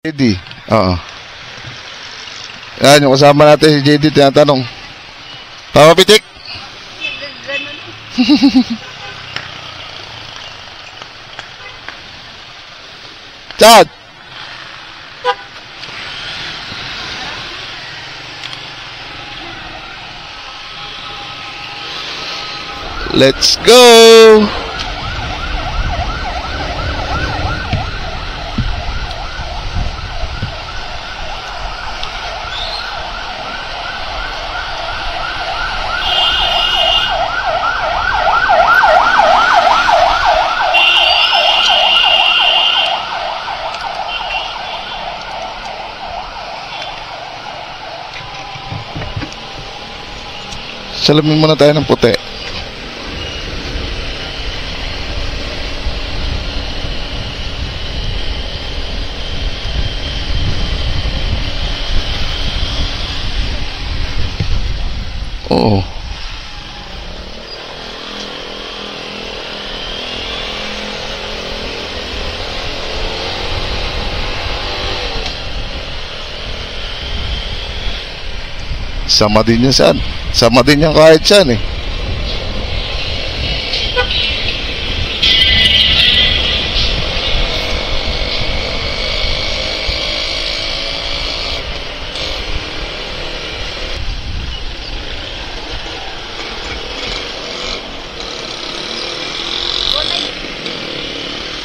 JD, oo. Yan, yung kasama natin si JD, tinatanong. Papa Pitik? Chad! Let's go! Salamin muna tayo ng puti. Oo. Sama din yan saan? Sama din yan kahit saan eh.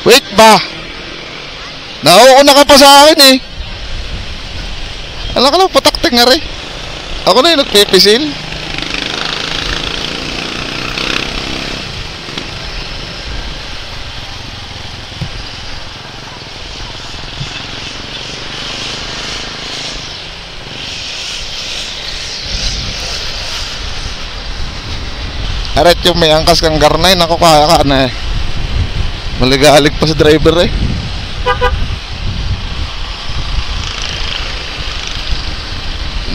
Wait ba? Nauuna ka pa sa akin eh. Alam ka lang, patakting nga rin. Ako na yung nagpipisil. Aret yung may angkas kang garnay, naku kaya ka na eh. Maligalig pa sa driver eh.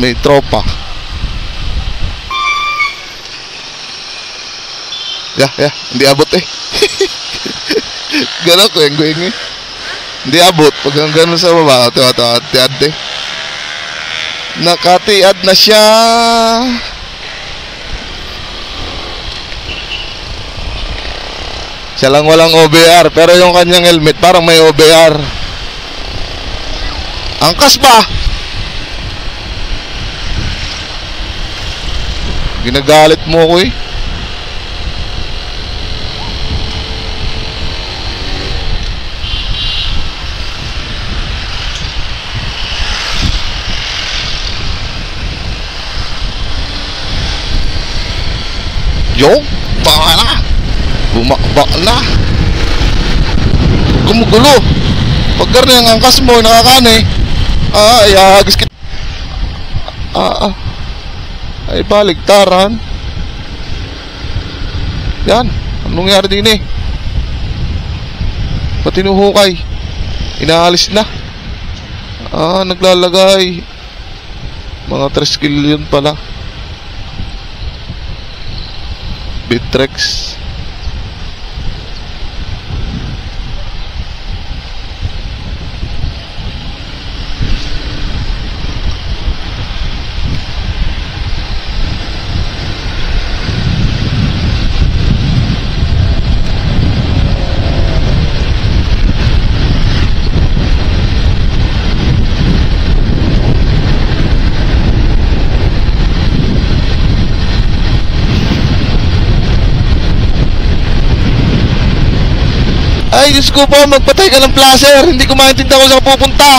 May tropa. Hindi abot eh. Gano'n ko yung eh. Hindi abot. Pag gano'n sa baba, tiad eh. Nakatiad na siya. Siya lang walang OBR, pero yung kanyang helmet parang may OBR. Angkas pa. Ginagalit mo ko eh. Yo, baka na. Bumakbak na. Gumugulo. Pag garna yung angkas mo, nakakane. Ay, hagis kita. Ay, baligtaran. Yan. Anong nangyari din eh? Pati nuhukay. Inaalis na. Naglalagay. Mga 3 kilo yun pala. Bitrex. Ay, Diyos ko po, magpatay ka ng placer. Hindi ko maintindihan kung saan pupunta.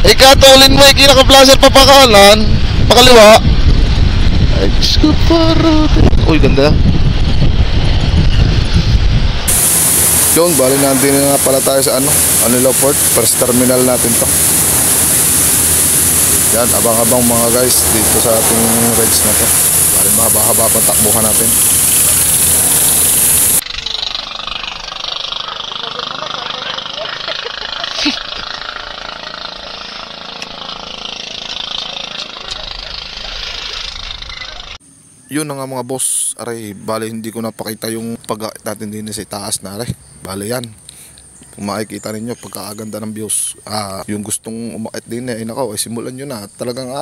Ikatulin mo, ikinaka-placer papakanan, pakaliwa. Ay, Diyos ko, parang. Uy, ganda. Yun, bali nandun na nga pala tayo sa Anilo Port. First terminal natin to. Yan, abang-abang mga guys dito sa ating rides na to. Bali mahaba-haba pang takbuhan natin. Yun na nga mga boss. Aray, bali hindi ko napakita yung pag natin din sa itaas na aray. Bale yan. Kung makikita ninyo pagkakaganda ng views, yung gustong umakit din ay nako, simulan nyo na. Talagang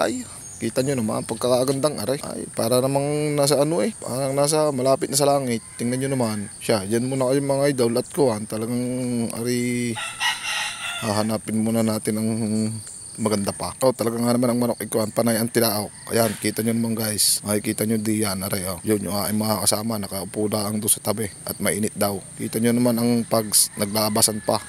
kita nyo naman pagkakagandang aray. Para namang nasa parang nasa malapit na sa langit. Tingnan nyo naman siya. Diyan muna kayo mga idol at kuhan. Talagang hahanapin muna natin ang maganda pa. Talaga nga naman ang manok ikuan panay ang tinaok. Ayan, kita nyo naman guys. Makikita nyo diyan, aray yun yung aking mga kasama nakaupo lang doon sa tabi at mainit daw. Kita nyo naman ang pag naglabasan pa.